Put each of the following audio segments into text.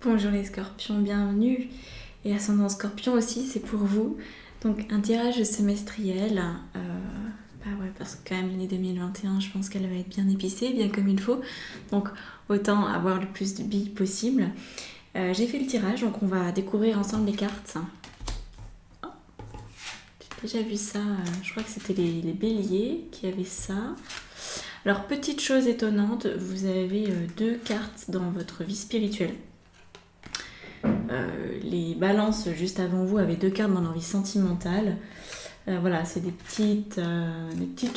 Bonjour les scorpions, bienvenue. Et ascendant scorpion aussi, c'est pour vous. Donc un tirage semestriel. Parce que quand même l'année 2021, je pense qu'elle va être bien épicée, bien comme il faut. Donc autant avoir le plus de billes possible. J'ai fait le tirage, donc on va découvrir ensemble les cartes. Oh, j'ai déjà vu ça, je crois que c'était les béliers qui avaient ça. Alors petite chose étonnante, vous avez deux cartes dans votre vie spirituelle. Les balances juste avant vous avaient deux cartes dans leur vie sentimentale. Voilà, c'est des petites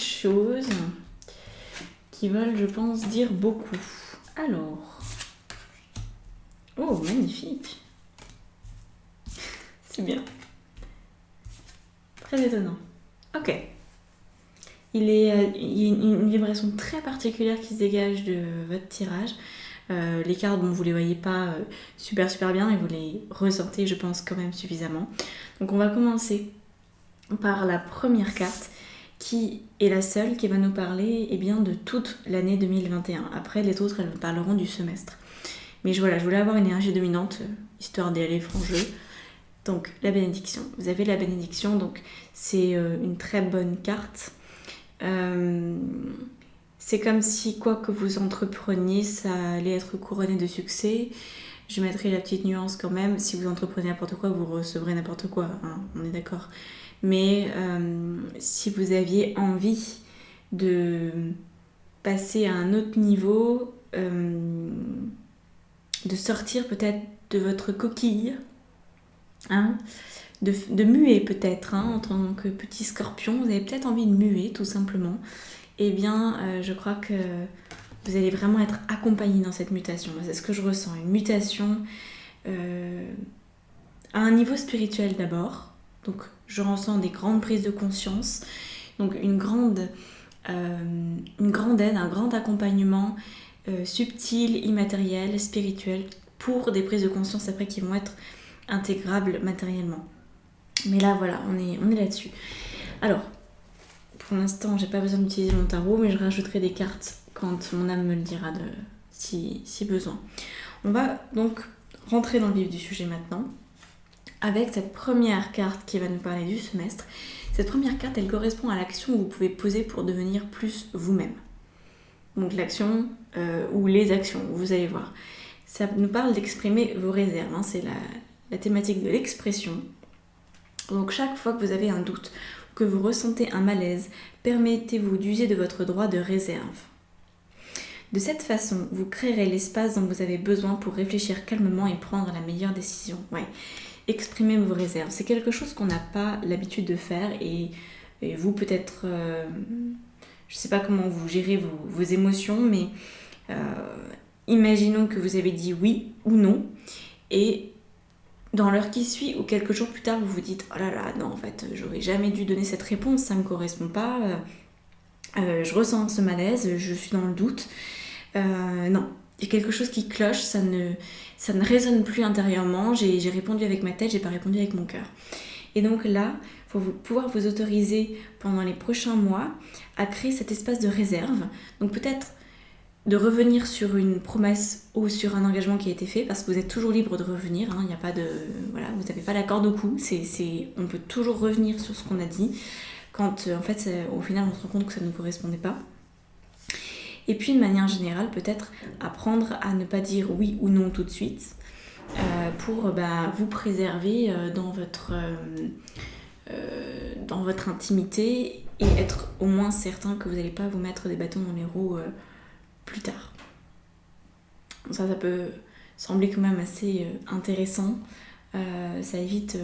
choses qui veulent, je pense, dire beaucoup. Alors, oh, magnifique. C'est bien. Très étonnant. Ok. Il y a une vibration très particulière qui se dégage de votre tirage. Les cartes, bon, vous les voyez pas super bien, mais vous les ressentez, je pense, quand même suffisamment. Donc on va commencer par la première carte, qui est la seule qui va nous parler de toute l'année 2021. Après, les autres, elles nous parleront du semestre. Mais je voulais avoir une énergie dominante, histoire d'y aller franc jeu. Donc, la bénédiction. Vous avez la bénédiction, donc c'est une très bonne carte. C'est comme si quoi que vous entrepreniez, ça allait être couronné de succès. Je mettrai la petite nuance quand même, si vous entreprenez n'importe quoi, vous recevrez n'importe quoi, hein, on est d'accord. Mais si vous aviez envie de passer à un autre niveau, de sortir peut-être de votre coquille, hein, de muer peut-être, hein, en tant que petit scorpion, vous avez peut-être envie de muer tout simplement. Eh bien, je crois que vous allez vraiment être accompagné dans cette mutation. C'est ce que je ressens, une mutation à un niveau spirituel d'abord. Donc, je ressens des grandes prises de conscience, donc une grande aide, un grand accompagnement subtil, immatériel, spirituel, pour des prises de conscience après qui vont être intégrables matériellement. Mais là, voilà, on est là-dessus. Alors, pour l'instant, j'ai pas besoin d'utiliser mon tarot, mais je rajouterai des cartes quand mon âme me le dira si besoin. On va donc rentrer dans le vif du sujet maintenant, avec cette première carte qui va nous parler du semestre. Cette première carte, elle correspond à l'action que vous pouvez poser pour devenir plus vous-même. Donc l'action ou les actions, vous allez voir. Ça nous parle d'exprimer vos réserves, hein, c'est la thématique de l'expression. Donc chaque fois que vous avez un doute, que vous ressentez un malaise, permettez-vous d'user de votre droit de réserve. De cette façon, vous créerez l'espace dont vous avez besoin pour réfléchir calmement et prendre la meilleure décision. Ouais. Exprimer vos réserves, c'est quelque chose qu'on n'a pas l'habitude de faire et vous peut-être, je ne sais pas comment vous gérez vos émotions, mais imaginons que vous avez dit oui ou non et dans l'heure qui suit ou quelques jours plus tard, vous vous dites « Oh là là, non, en fait, j'aurais jamais dû donner cette réponse, ça ne me correspond pas, je ressens ce malaise, je suis dans le doute. » Non, il y a quelque chose qui cloche, ça ne résonne plus intérieurement, j'ai répondu avec ma tête, j'ai pas répondu avec mon cœur. Et donc là, il faut pouvoir vous autoriser pendant les prochains mois à créer cet espace de réserve. Donc peut-être de revenir sur une promesse ou sur un engagement qui a été fait, parce que vous êtes toujours libre de revenir, hein, y a pas de, voilà, vous n'avez pas la corde au cou, on peut toujours revenir sur ce qu'on a dit, quand en fait au final on se rend compte que ça ne correspondait pas. Et puis de manière générale, peut-être apprendre à ne pas dire oui ou non tout de suite, pour vous préserver dans votre intimité et être au moins certain que vous n'allez pas vous mettre des bâtons dans les roues plus tard. Ça peut sembler quand même assez intéressant. Ça évite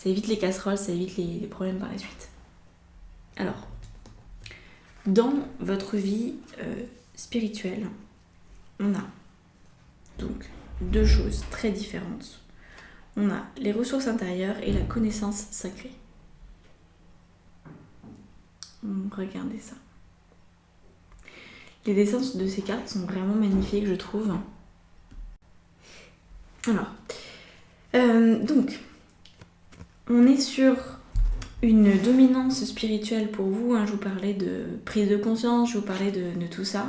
les casseroles, ça évite les problèmes par la suite. Alors, dans votre vie spirituelle, on a donc deux choses très différentes. On a les ressources intérieures et la connaissance sacrée. Regardez ça. Les dessins de ces cartes sont vraiment magnifiques, je trouve. Alors, donc, on est sur une dominance spirituelle pour vous, hein, je vous parlais de prise de conscience, je vous parlais de tout ça.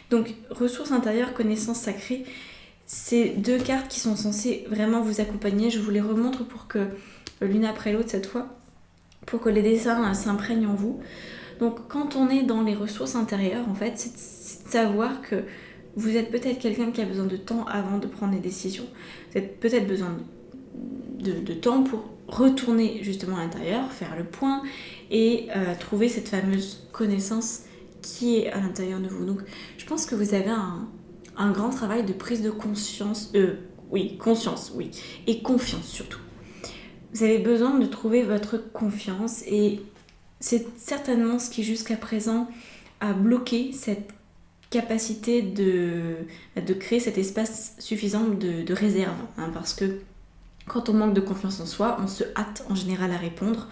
Donc, ressources intérieures, connaissance sacrée, ces 2 cartes qui sont censées vraiment vous accompagner. Je vous les remontre pour que l'une après l'autre cette fois, pour que les dessins s'imprègnent en vous. Donc quand on est dans les ressources intérieures, en fait, c'est de savoir que vous êtes peut-être quelqu'un qui a besoin de temps avant de prendre des décisions. Vous avez peut-être besoin de temps pour retourner justement à l'intérieur, faire le point et trouver cette fameuse connaissance qui est à l'intérieur de vous. Donc je pense que vous avez un grand travail de prise de conscience, conscience, et confiance surtout. Vous avez besoin de trouver votre confiance et c'est certainement ce qui jusqu'à présent a bloqué cette capacité de créer cet espace suffisant de réserve, hein, parce que quand on manque de confiance en soi, on se hâte en général à répondre,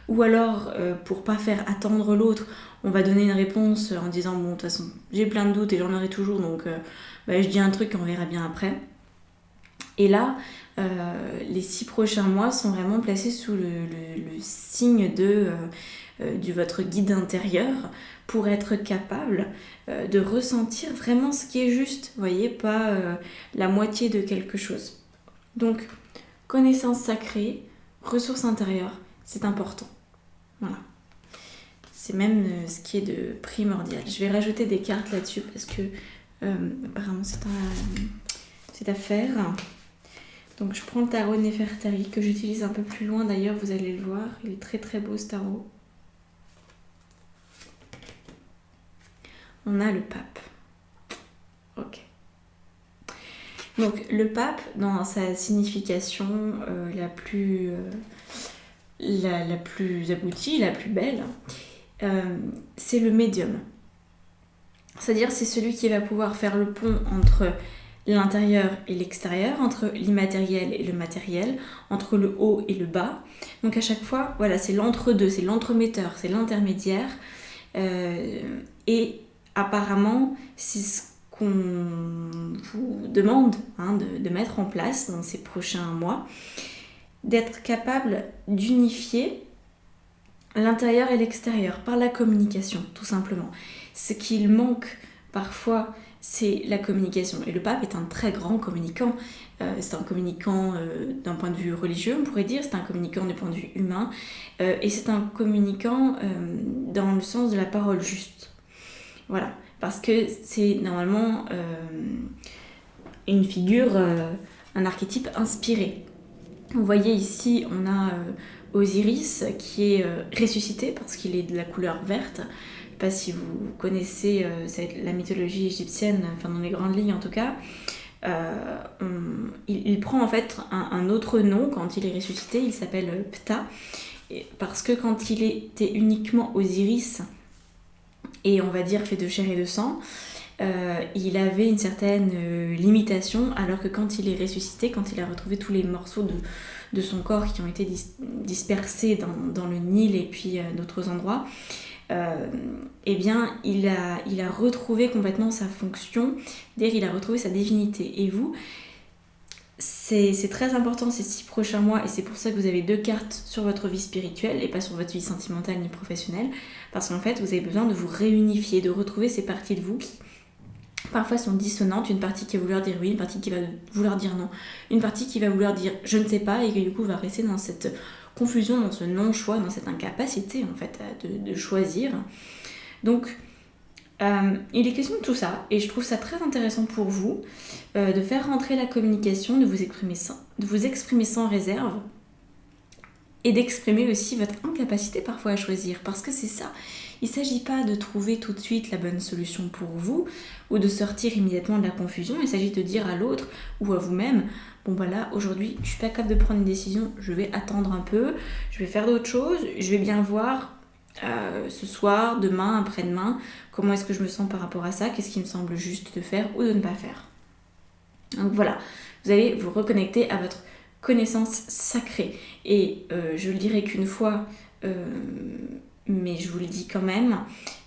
ou alors pour pas faire attendre l'autre, on va donner une réponse en disant bon de toute façon j'ai plein de doutes et j'en aurai toujours, donc je dis un truc et on verra bien après. Et là, les 6 prochains mois sont vraiment placés sous le signe de votre guide intérieur pour être capable de ressentir vraiment ce qui est juste, vous voyez, pas la moitié de quelque chose. Donc, connaissance sacrée, ressources intérieures, c'est important. Voilà. C'est même ce qui est de primordial. Je vais rajouter des cartes là-dessus parce que apparemment c'est à faire. Donc je prends le tarot Nefertari que j'utilise un peu plus loin d'ailleurs, vous allez le voir. Il est très très beau ce tarot. On a le pape. Ok. Donc le pape, dans sa signification la plus aboutie, la plus belle, c'est le médium. C'est-à-dire c'est celui qui va pouvoir faire le pont entre l'intérieur et l'extérieur, entre l'immatériel et le matériel, entre le haut et le bas. Donc à chaque fois, voilà, c'est l'entre-deux, c'est l'entremetteur, c'est l'intermédiaire. Et apparemment, c'est ce qu'on vous demande de mettre en place dans ces prochains mois, d'être capable d'unifier l'intérieur et l'extérieur par la communication, tout simplement. Ce qu'il manque parfois, c'est la communication. Et le pape est un très grand communicant. C'est un communicant d'un point de vue religieux, on pourrait dire. C'est un communicant du point de vue humain. Et c'est un communicant dans le sens de la parole juste. Voilà. Parce que c'est normalement une figure, un archétype inspiré. Vous voyez ici, on a Osiris qui est ressuscité parce qu'il est de la couleur verte. Je ne sais pas si vous connaissez la mythologie égyptienne, enfin dans les grandes lignes en tout cas. Il prend en fait un autre nom quand il est ressuscité, il s'appelle Ptah, parce que quand il était uniquement Osiris, et on va dire fait de chair et de sang, il avait une certaine limitation, alors que quand il est ressuscité, quand il a retrouvé tous les morceaux de son corps qui ont été dispersés dans le Nil et puis d'autres endroits, eh bien il a retrouvé complètement sa fonction, c'est-à-dire il a retrouvé sa divinité. Et vous, c'est très important ces 6 prochains mois, et c'est pour ça que vous avez 2 cartes sur votre vie spirituelle et pas sur votre vie sentimentale ni professionnelle, parce qu'en fait vous avez besoin de vous réunifier, de retrouver ces parties de vous qui parfois sont dissonantes, une partie qui va vouloir dire oui, une partie qui va vouloir dire non, une partie qui va vouloir dire je ne sais pas, et qui du coup va rester dans cette confusion, dans ce non-choix, dans cette incapacité en fait de choisir. Donc il est question de tout ça, et je trouve ça très intéressant pour vous de faire rentrer la communication, de vous exprimer sans réserve, et d'exprimer aussi votre incapacité parfois à choisir, parce que c'est ça. Il ne s'agit pas de trouver tout de suite la bonne solution pour vous, ou de sortir immédiatement de la confusion. Il s'agit de dire à l'autre ou à vous-même, bon bah là aujourd'hui je suis pas capable de prendre une décision, je vais attendre un peu, je vais faire d'autres choses, je vais bien voir ce soir, demain, après-demain, comment est-ce que je me sens par rapport à ça, qu'est-ce qui me semble juste de faire ou de ne pas faire. Donc voilà, vous allez vous reconnecter à votre connaissance sacrée. Et je le dirai qu'une fois, mais je vous le dis quand même,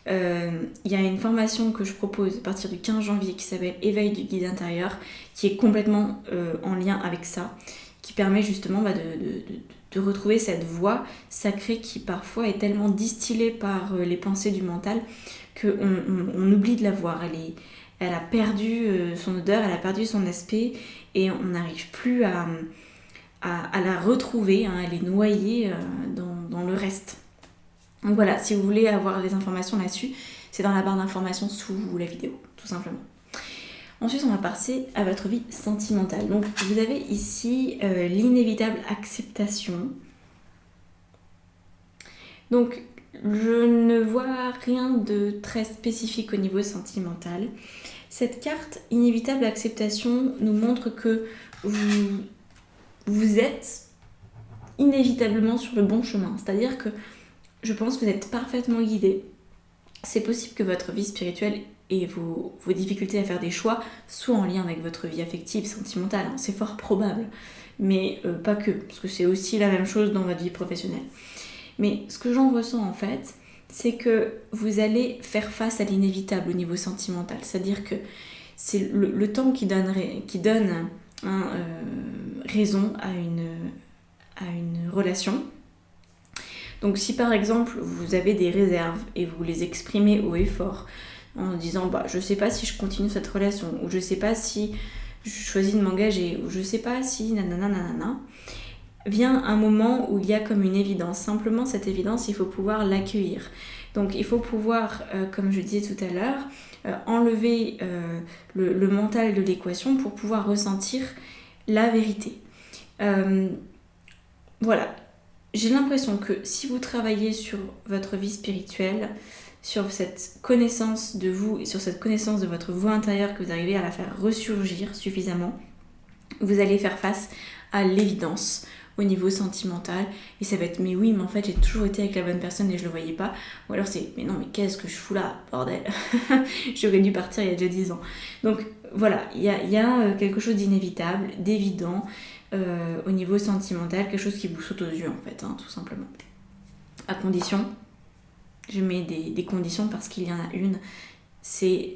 il y a une formation que je propose à partir du 15 janvier qui s'appelle Éveil du guide intérieur, qui est complètement en lien avec ça, qui permet justement de retrouver cette voix sacrée qui parfois est tellement distillée par les pensées du mental qu'on oublie de la voir. elle a perdu son odeur, elle a perdu son aspect et on n'arrive plus à la retrouver, hein, elle est noyée dans le reste. Donc voilà, si vous voulez avoir des informations là-dessus, c'est dans la barre d'informations sous la vidéo, tout simplement. Ensuite, on va passer à votre vie sentimentale. Donc vous avez ici l'inévitable acceptation. Donc je ne vois rien de très spécifique au niveau sentimental. Cette carte inévitable acceptation nous montre que vous êtes inévitablement sur le bon chemin. C'est-à-dire que je pense que vous êtes parfaitement guidé. C'est possible que votre vie spirituelle et vos difficultés à faire des choix soient en lien avec votre vie affective, sentimentale. C'est fort probable, mais pas que, parce que c'est aussi la même chose dans votre vie professionnelle. Mais ce que j'en ressens en fait, c'est que vous allez faire face à l'inévitable au niveau sentimental. C'est-à-dire que c'est le temps qui donne raison à une relation. Donc si par exemple vous avez des réserves et vous les exprimez haut et fort en disant je sais pas si je continue cette relation, ou je sais pas si je choisis de m'engager, ou je sais pas si nanana, vient un moment où il y a comme une évidence. Simplement cette évidence, il faut pouvoir l'accueillir. Donc il faut pouvoir, comme je disais tout à l'heure, enlever le mental de l'équation pour pouvoir ressentir la vérité. Voilà. J'ai l'impression que si vous travaillez sur votre vie spirituelle, sur cette connaissance de vous et sur cette connaissance de votre voix intérieure, que vous arrivez à la faire ressurgir suffisamment, vous allez faire face à l'évidence au niveau sentimental, et ça va être mais oui mais en fait j'ai toujours été avec la bonne personne et je le voyais pas, ou alors c'est mais non mais qu'est-ce que je fous là, bordel. J'aurais dû partir il y a déjà 10 ans. Donc voilà, il y a quelque chose d'inévitable, d'évident au niveau sentimental, quelque chose qui vous saute aux yeux en fait, tout simplement. À condition, je mets des conditions parce qu'il y en a une, c'est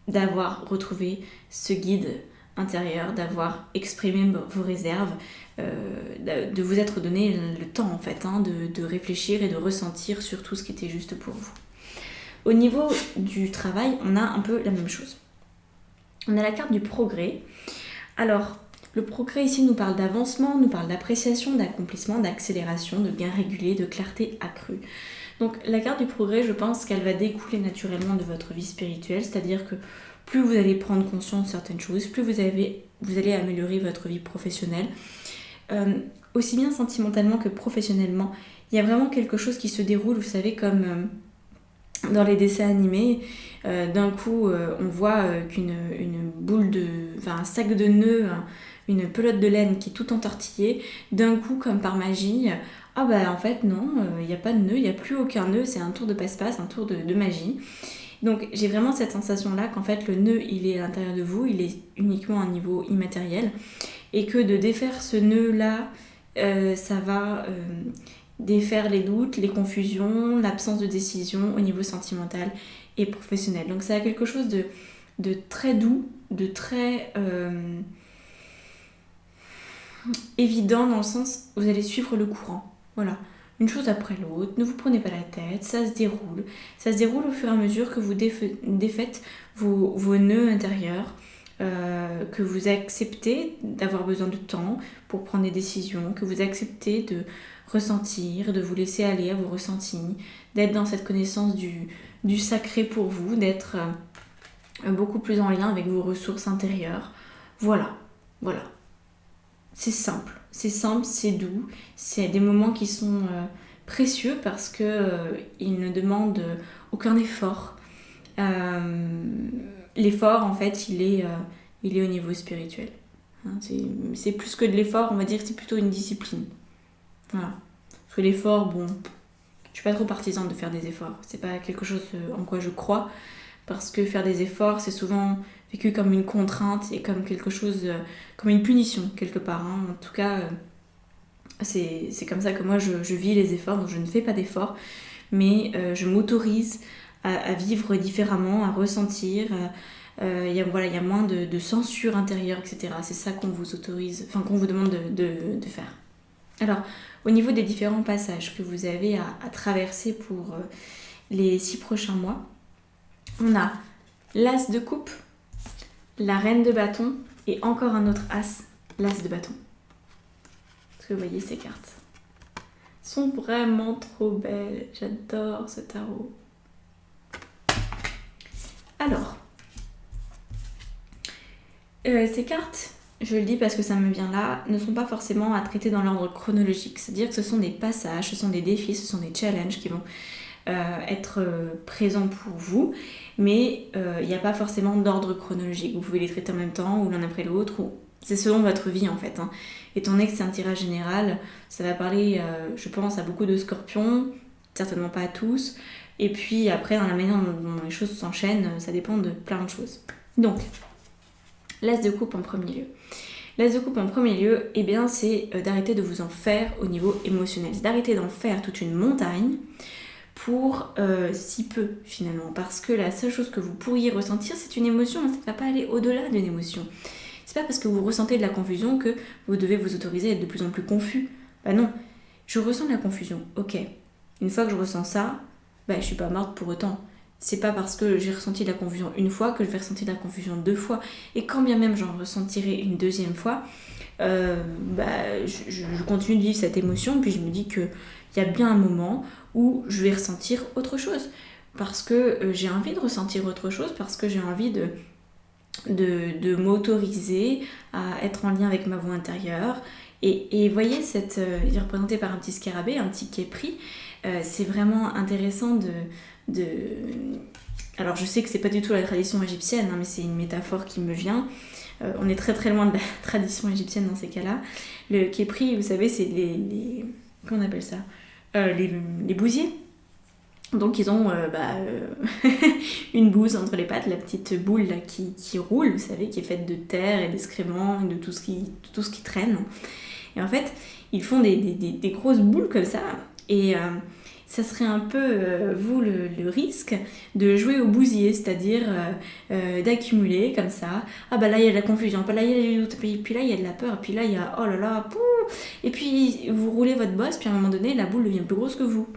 d'avoir retrouvé ce guide intérieur, d'avoir exprimé vos réserves, de vous être donné le temps en fait, de réfléchir et de ressentir sur tout ce qui était juste pour vous. Au niveau du travail, on a un peu la même chose. On a la carte du progrès. Alors, le progrès ici nous parle d'avancement, nous parle d'appréciation, d'accomplissement, d'accélération, de gain régulier, de clarté accrue. Donc la carte du progrès, je pense qu'elle va découler naturellement de votre vie spirituelle, c'est-à-dire que plus vous allez prendre conscience de certaines choses, plus vous allez améliorer votre vie professionnelle. Aussi bien sentimentalement que professionnellement, il y a vraiment quelque chose qui se déroule, vous savez, comme dans les dessins animés, d'un coup on voit qu'une boule un sac de nœuds, une pelote de laine qui est tout entortillée, d'un coup comme par magie, en fait non, il n'y a pas de nœud, il n'y a plus aucun nœud, c'est un tour de passe-passe, un tour de magie. Donc j'ai vraiment cette sensation là qu'en fait le nœud il est à l'intérieur de vous, il est uniquement à un niveau immatériel, et que de défaire ce nœud là, ça va défaire les doutes, les confusions, l'absence de décision au niveau sentimental et professionnel. Donc ça a quelque chose de très doux, de très évident, dans le sens où vous allez suivre le courant. Voilà, une chose après l'autre, ne vous prenez pas la tête, ça se déroule. Ça se déroule au fur et à mesure que vous défaites vos nœuds intérieurs, que vous acceptez d'avoir besoin de temps pour prendre des décisions, que vous acceptez de ressentir, de vous laisser aller à vos ressentis, d'être dans cette connaissance du sacré pour vous, d'être beaucoup plus en lien avec vos ressources intérieures. Voilà. C'est simple, c'est doux, c'est des moments qui sont précieux parce qu'ils ne demandent aucun effort. L'effort, en fait, il est au niveau spirituel. C'est plus que de l'effort, on va dire que c'est plutôt une discipline. Voilà. Parce que l'effort, je suis pas trop partisane de faire des efforts. C'est pas quelque chose en quoi je crois, parce que faire des efforts, c'est souvent vécu comme une contrainte et comme quelque chose, comme une punition quelque part. En tout cas, c'est comme ça que moi je vis les efforts, donc je ne fais pas d'efforts, mais je m'autorise à vivre différemment, à ressentir. Il y a moins de censure intérieure, etc. C'est ça qu'on vous autorise, qu'on vous demande de faire. Alors, au niveau des différents passages que vous avez à traverser pour les 6 prochains mois, on a l'As de coupe, la reine de bâton et encore un autre as, l'as de bâton. Est-ce que vous voyez ces cartes? Elles sont vraiment trop belles. J'adore ce tarot. Alors, ces cartes, je le dis parce que ça me vient là, ne sont pas forcément à traiter dans l'ordre chronologique. C'est-à-dire que ce sont des passages, ce sont des défis, ce sont des challenges qui vont être présents pour vous, mais il n'y a pas forcément d'ordre chronologique. Vous pouvez les traiter en même temps ou l'un après l'autre, ou c'est selon votre vie en fait. Hein. Étant donné que c'est un tirage général, ça va parler, je pense, à beaucoup de scorpions, certainement pas à tous. Et puis après, dans la manière dont les choses s'enchaînent, ça dépend de plein de choses. Donc, l'as de coupe en premier lieu. L'as de coupe en premier lieu, eh bien, c'est d'arrêter de vous en faire au niveau émotionnel. C'est d'arrêter d'en faire toute une montagne pour si peu finalement. Parce que la seule chose que vous pourriez ressentir, c'est une émotion, mais ça ne va pas aller au-delà d'une émotion. C'est pas parce que vous ressentez de la confusion que vous devez vous autoriser à être de plus en plus confus. Bah non, je ressens de la confusion, ok. Une fois que je ressens ça, bah je suis pas morte pour autant. C'est pas parce que j'ai ressenti de la confusion une fois que je vais ressentir de la confusion deux fois. Et quand bien même j'en ressentirai une deuxième fois, je continue de vivre cette émotion, puis je me dis qu'il y a bien un moment où je vais ressentir autre chose. Parce que j'ai envie de ressentir autre chose, parce que j'ai envie de m'autoriser à être en lien avec ma voix intérieure. Et voyez, il est représenté par un petit scarabée, un petit képri. C'est vraiment intéressant de... Alors je sais que c'est pas du tout la tradition égyptienne, hein, mais c'est une métaphore qui me vient. On est très très loin de la tradition égyptienne dans ces cas-là. Le képri, vous savez, c'est les... Comment on appelle ça? Les bousiers. Donc ils ont une bouse entre les pattes, la petite boule là, qui roule, vous savez, qui est faite de terre et d'excréments et de tout ce qui traîne. Et en fait, ils font des grosses boules comme ça. Et ça serait un peu, vous, le risque de jouer au bousier, c'est-à-dire d'accumuler comme ça. Ah bah là, il y a de la confusion, là, il y a du doute, puis là, il y a de la peur, puis là, il y a oh là là, pouh. Et puis, vous roulez votre bosse, puis à un moment donné, la boule devient plus grosse que vous.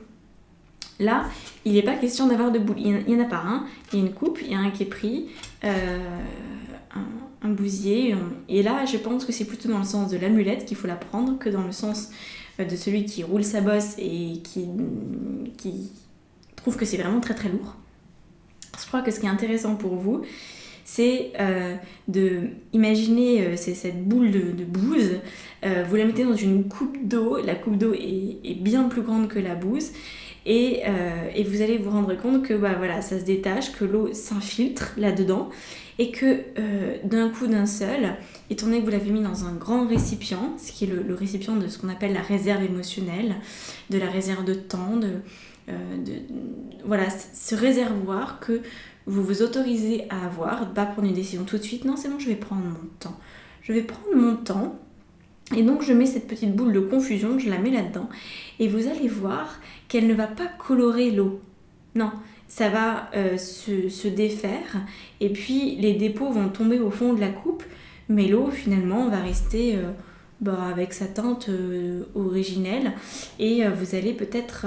Là, il n'est pas question d'avoir de boule. Il n'y en a pas un. Il y a une coupe, il y a un képri, un bousier. Et là, je pense que c'est plutôt dans le sens de l'amulette qu'il faut la prendre que dans le sens de celui qui roule sa bosse et qui trouve que c'est vraiment très très lourd. Je crois que ce qui est intéressant pour vous, c'est de imaginer cette boule de bouse, vous la mettez dans une coupe d'eau, la coupe d'eau est bien plus grande que la bouse, et vous allez vous rendre compte que ça se détache, que l'eau s'infiltre là-dedans, et que d'un coup d'un seul, étant donné que vous l'avez mis dans un grand récipient, ce qui est le récipient de ce qu'on appelle la réserve émotionnelle, de la réserve de temps, ce réservoir que vous vous autorisez à avoir, pas prendre une décision tout de suite, non c'est bon, je vais prendre mon temps. Je vais prendre mon temps, et donc je mets cette petite boule de confusion, je la mets là-dedans, et vous allez voir qu'elle ne va pas colorer l'eau. Non, ça va se défaire, et puis les dépôts vont tomber au fond de la coupe, mais l'eau finalement va rester avec sa teinte originelle, et vous allez peut-être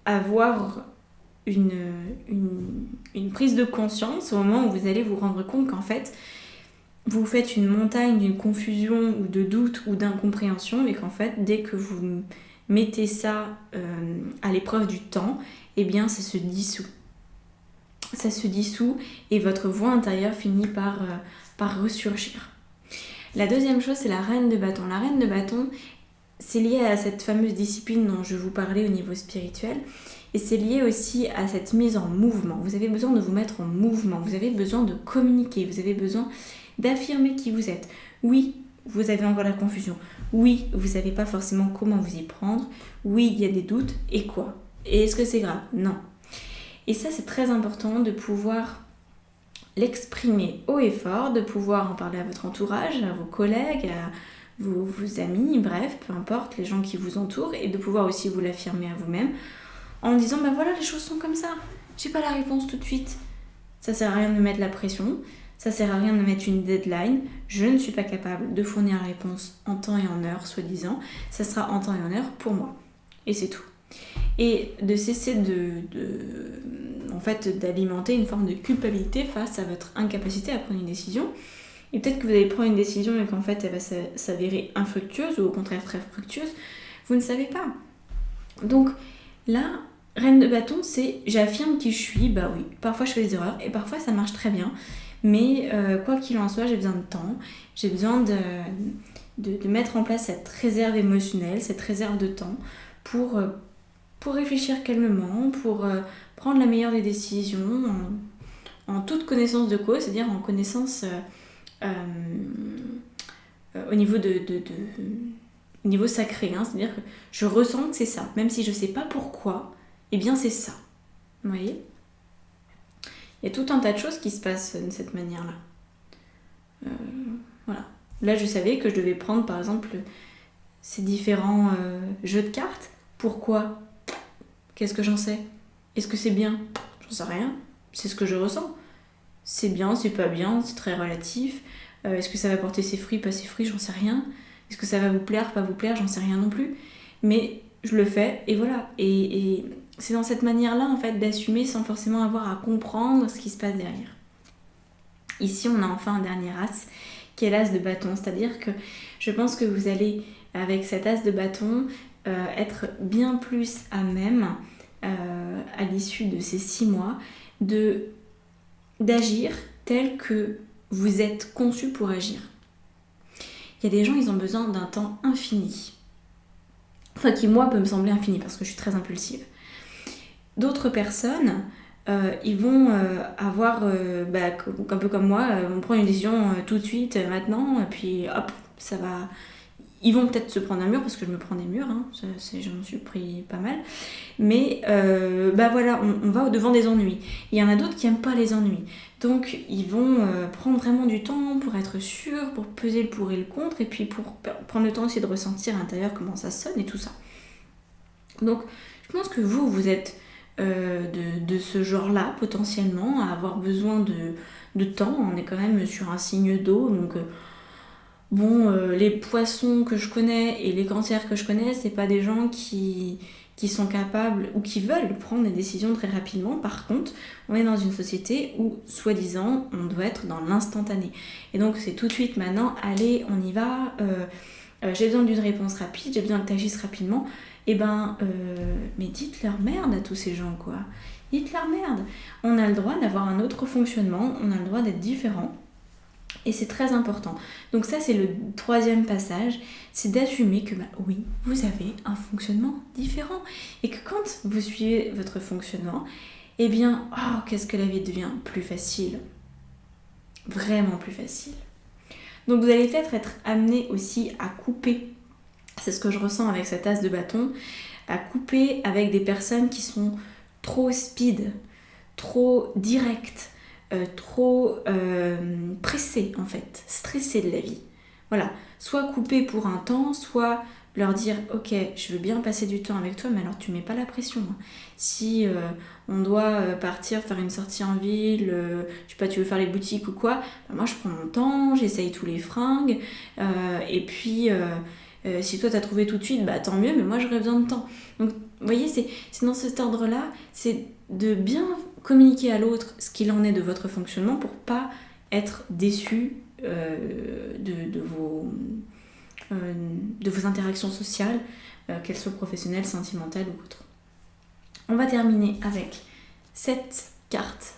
avoir une prise de conscience au moment où vous allez vous rendre compte qu'en fait vous faites une montagne d'une confusion ou de doute ou d'incompréhension, et qu'en fait dès que vous mettez ça à l'épreuve du temps, eh bien ça se dissout. Ça se dissout et votre voix intérieure finit par ressurgir. La deuxième chose, c'est la reine de bâton. La reine de bâton, c'est lié à cette fameuse discipline dont je vous parlais au niveau spirituel, et c'est lié aussi à cette mise en mouvement. Vous avez besoin de vous mettre en mouvement, vous avez besoin de communiquer, vous avez besoin d'affirmer qui vous êtes. Oui, vous avez encore la confusion. Oui, vous ne savez pas forcément comment vous y prendre. Oui, il y a des doutes. Et quoi? Et est-ce que c'est grave? Non. Et ça, c'est très important de pouvoir l'exprimer haut et fort, de pouvoir en parler à votre entourage, à vos collègues, à vos amis, bref, peu importe, les gens qui vous entourent, et de pouvoir aussi vous l'affirmer à vous-même en disant, voilà, les choses sont comme ça. J'ai pas la réponse tout de suite. Ça sert à rien de me mettre la pression. Ça sert à rien de mettre une deadline. Je ne suis pas capable de fournir la réponse en temps et en heure, soi-disant. Ça sera en temps et en heure pour moi. Et c'est tout. et de cesser en fait, d'alimenter une forme de culpabilité face à votre incapacité à prendre une décision. Et peut-être que vous allez prendre une décision et qu'en fait elle va s'avérer infructueuse ou au contraire très fructueuse, vous ne savez pas. Donc là, reine de bâton, c'est j'affirme qui je suis, bah oui, parfois je fais des erreurs et parfois ça marche très bien, mais quoi qu'il en soit, j'ai besoin de temps, j'ai besoin de mettre en place cette réserve émotionnelle, cette réserve de temps pour réfléchir calmement, pour prendre la meilleure des décisions en toute connaissance de cause, c'est-à-dire en connaissance au niveau au niveau sacré, hein, c'est-à-dire que je ressens que c'est ça, même si je ne sais pas pourquoi, eh bien c'est ça. Vous voyez ? Il y a tout un tas de choses qui se passent de cette manière-là. Voilà. Là, je savais que je devais prendre, par exemple, ces différents jeux de cartes. Pourquoi ? Qu'est-ce que j'en sais ? Est-ce que c'est bien ? J'en sais rien. C'est ce que je ressens. C'est bien, c'est pas bien, c'est très relatif. Est-ce que ça va porter ses fruits, pas ses fruits ? J'en sais rien. Est-ce que ça va vous plaire, pas vous plaire ? J'en sais rien non plus. Mais je le fais et voilà. Et c'est dans cette manière-là, en fait, d'assumer sans forcément avoir à comprendre ce qui se passe derrière. Ici, on a enfin un dernier as, qui est l'as de bâton. C'est-à-dire que je pense que vous allez, avec cet as de bâton, être bien plus à même, à l'issue de ces 6 mois, d'agir tel que vous êtes conçu pour agir. Il y a des gens, ils ont besoin d'un temps infini. Enfin, qui, moi, peut me sembler infini, parce que je suis très impulsive. D'autres personnes, ils vont avoir, un peu comme moi, on prend une décision tout de suite, maintenant, et puis hop, ça va... Ils vont peut-être se prendre un mur, parce que je me prends des murs, hein, j'en suis pris pas mal. Mais voilà, on va au-devant des ennuis. Il y en a d'autres qui n'aiment pas les ennuis. Donc ils vont prendre vraiment du temps pour être sûrs, pour peser le pour et le contre, et puis pour prendre le temps aussi de ressentir à l'intérieur comment ça sonne et tout ça. Donc je pense que vous êtes de ce genre-là, potentiellement, à avoir besoin de temps. On est quand même sur un signe d'eau, donc... les poissons que je connais et les cancers que je connais, c'est pas des gens qui sont capables ou qui veulent prendre des décisions très rapidement. Par contre, on est dans une société où, soi-disant, on doit être dans l'instantané. Et donc, c'est tout de suite maintenant, allez, on y va, j'ai besoin d'une réponse rapide, j'ai besoin que tu agisses rapidement. Mais dites-leur merde à tous ces gens, quoi. Dites-leur merde. On a le droit d'avoir un autre fonctionnement, on a le droit d'être différent. Et c'est très important. Donc ça, c'est le 3e passage, c'est d'assumer que oui, vous avez un fonctionnement différent. Et que quand vous suivez votre fonctionnement, eh bien, qu'est-ce que la vie devient plus facile. Vraiment plus facile. Donc vous allez peut-être être amené aussi à couper, c'est ce que je ressens avec cette as de bâton, à couper avec des personnes qui sont trop speed, trop directes, trop pressés en fait, stressés de la vie. Voilà, soit couper pour un temps, soit leur dire ok, je veux bien passer du temps avec toi, mais alors tu mets pas la pression. Si on doit partir faire une sortie en ville, je sais pas, tu veux faire les boutiques ou quoi, moi je prends mon temps, j'essaye tous les fringues, et puis si toi t'as trouvé tout de suite, tant mieux, mais moi j'aurais besoin de temps. Donc vous voyez, c'est dans cet ordre-là, c'est de bien communiquer à l'autre ce qu'il en est de votre fonctionnement pour pas être déçu de vos interactions sociales, qu'elles soient professionnelles, sentimentales ou autres. On va terminer avec cette carte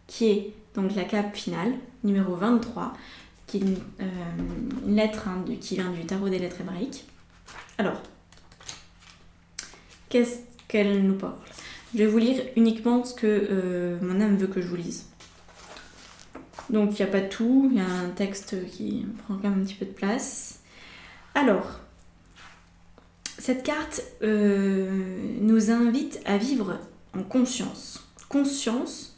qui est donc la cape finale, numéro 23, qui est une lettre qui vient du tarot des lettres hébraïques. Alors, qu'est-ce qu'elle nous parle ? Je vais vous lire uniquement ce que mon âme veut que je vous lise. Donc il n'y a pas tout, il y a un texte qui prend quand même un petit peu de place. Alors, cette carte nous invite à vivre en conscience. Conscience,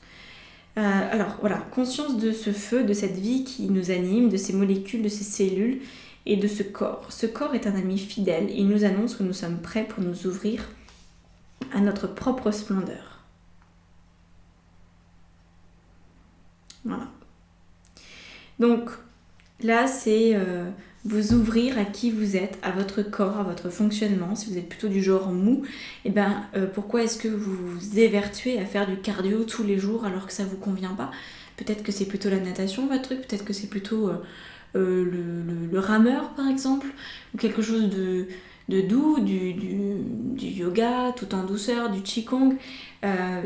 conscience de ce feu, de cette vie qui nous anime, de ces molécules, de ces cellules et de ce corps. Ce corps est un ami fidèle, il nous annonce que nous sommes prêts pour nous ouvrir à notre propre splendeur. Voilà. Donc là, c'est vous ouvrir à qui vous êtes, à votre corps, à votre fonctionnement. Si vous êtes plutôt du genre mou, et pourquoi est-ce que vous vous évertuez à faire du cardio tous les jours alors que ça vous convient pas? Peut-être que c'est plutôt la natation votre truc, peut-être que c'est plutôt le rameur par exemple, ou quelque chose de doux, du yoga tout en douceur, du qigong.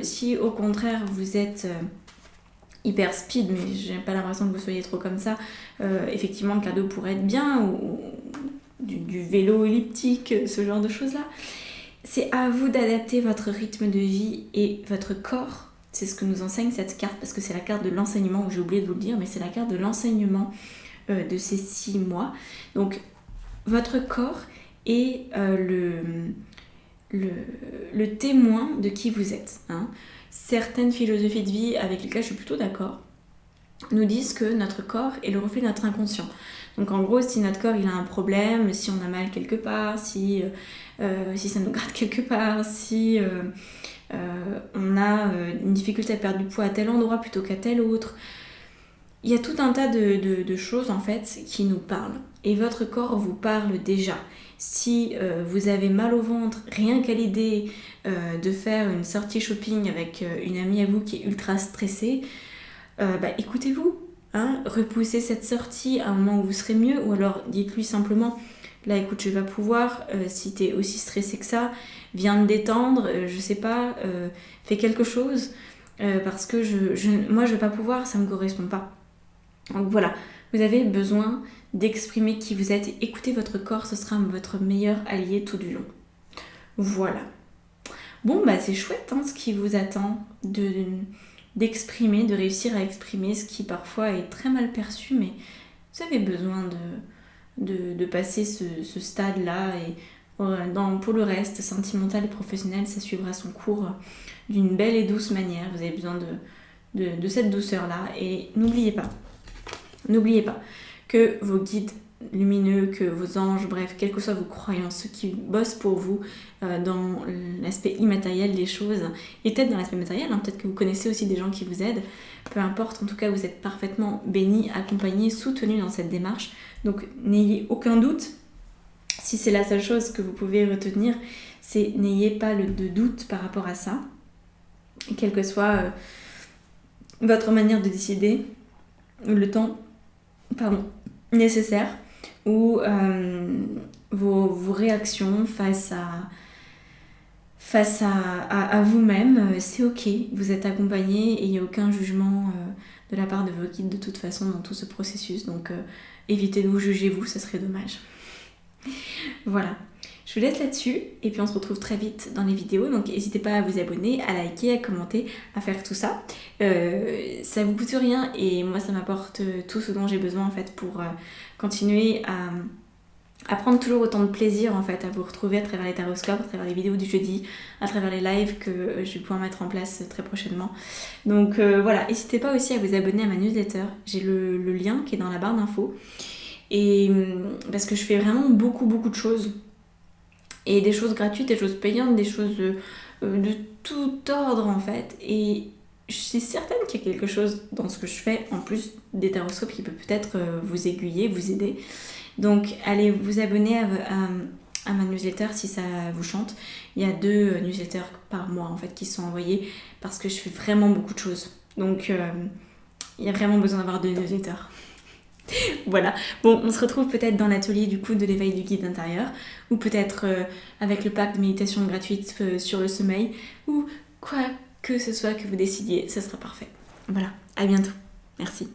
Si au contraire vous êtes hyper speed, mais j'ai pas l'impression que vous soyez trop comme ça, effectivement le cardio pourrait être bien, ou du vélo elliptique, ce genre de choses là. C'est à vous d'adapter votre rythme de vie et votre corps. C'est ce que nous enseigne cette carte, parce que c'est la carte de l'enseignement, j'ai oublié de vous le dire, mais c'est la carte de l'enseignement de ces 6 mois. Donc votre corps est le témoin de qui vous êtes, hein. Certaines philosophies de vie avec lesquelles je suis plutôt d'accord nous disent que notre corps est le reflet de notre inconscient. Donc en gros, si notre corps il a un problème, si on a mal quelque part, si ça nous gratte quelque part, si on a une difficulté à perdre du poids à tel endroit plutôt qu'à tel autre, il y a tout un tas de choses en fait qui nous parlent. Et votre corps vous parle déjà. Si vous avez mal au ventre, rien qu'à l'idée de faire une sortie shopping avec une amie à vous qui est ultra stressée, écoutez-vous, hein, repoussez cette sortie à un moment où vous serez mieux, ou alors dites-lui simplement, là écoute je vais pas pouvoir, si t'es aussi stressé que ça, viens te détendre, je sais pas, fais quelque chose, parce que moi je vais pas pouvoir, ça me correspond pas. Donc voilà, vous avez besoin d'exprimer qui vous êtes et écoutez votre corps, ce sera votre meilleur allié tout du long. Voilà. Bon c'est chouette hein, ce qui vous attend d'exprimer, de réussir à exprimer ce qui parfois est très mal perçu, mais vous avez besoin de passer ce stade-là, et pour le reste, sentimental et professionnel, ça suivra son cours d'une belle et douce manière. Vous avez besoin de cette douceur-là, et n'oubliez pas que vos guides lumineux, que vos anges, bref, quelles que soient vos croyances, ceux qui bossent pour vous dans l'aspect immatériel des choses, et peut-être dans l'aspect matériel, hein, peut-être que vous connaissez aussi des gens qui vous aident, peu importe, en tout cas vous êtes parfaitement bénis, accompagnés, soutenus dans cette démarche, donc n'ayez aucun doute. Si c'est la seule chose que vous pouvez retenir, c'est n'ayez pas de doute par rapport à ça, et quelle que soit votre manière de décider, le temps nécessaire, ou vos réactions face à vous-même, c'est ok, vous êtes accompagné et il n'y a aucun jugement de la part de vos guides de toute façon dans tout ce processus, donc évitez de vous juger vous, ça serait dommage. Voilà, je vous laisse là-dessus et puis on se retrouve très vite dans les vidéos, donc n'hésitez pas à vous abonner, à liker, à commenter, à faire tout ça. Ça vous coûte rien et moi ça m'apporte tout ce dont j'ai besoin en fait pour continuer à prendre toujours autant de plaisir en fait à vous retrouver à travers les taroscopes, à travers les vidéos du jeudi, à travers les lives que je vais pouvoir mettre en place très prochainement. Donc voilà, n'hésitez pas aussi à vous abonner à ma newsletter, j'ai le lien qui est dans la barre d'infos, et parce que je fais vraiment beaucoup de choses, et des choses gratuites, des choses payantes, des choses de tout ordre en fait, et je suis certaine qu'il y a quelque chose dans ce que je fais en plus des taroscopes qui peut peut-être vous aiguiller, vous aider. Donc allez vous abonner à ma newsletter si ça vous chante. Il y a 2 newsletters par mois en fait qui sont envoyés parce que je fais vraiment beaucoup de choses. Donc il y a vraiment besoin d'avoir 2 newsletters. Voilà, bon on se retrouve peut-être dans l'atelier du coup de l'éveil du guide intérieur, ou peut-être avec le pack de méditation gratuite sur le sommeil, ou quoi que ce soit que vous décidiez, ce sera parfait. Voilà, à bientôt, merci.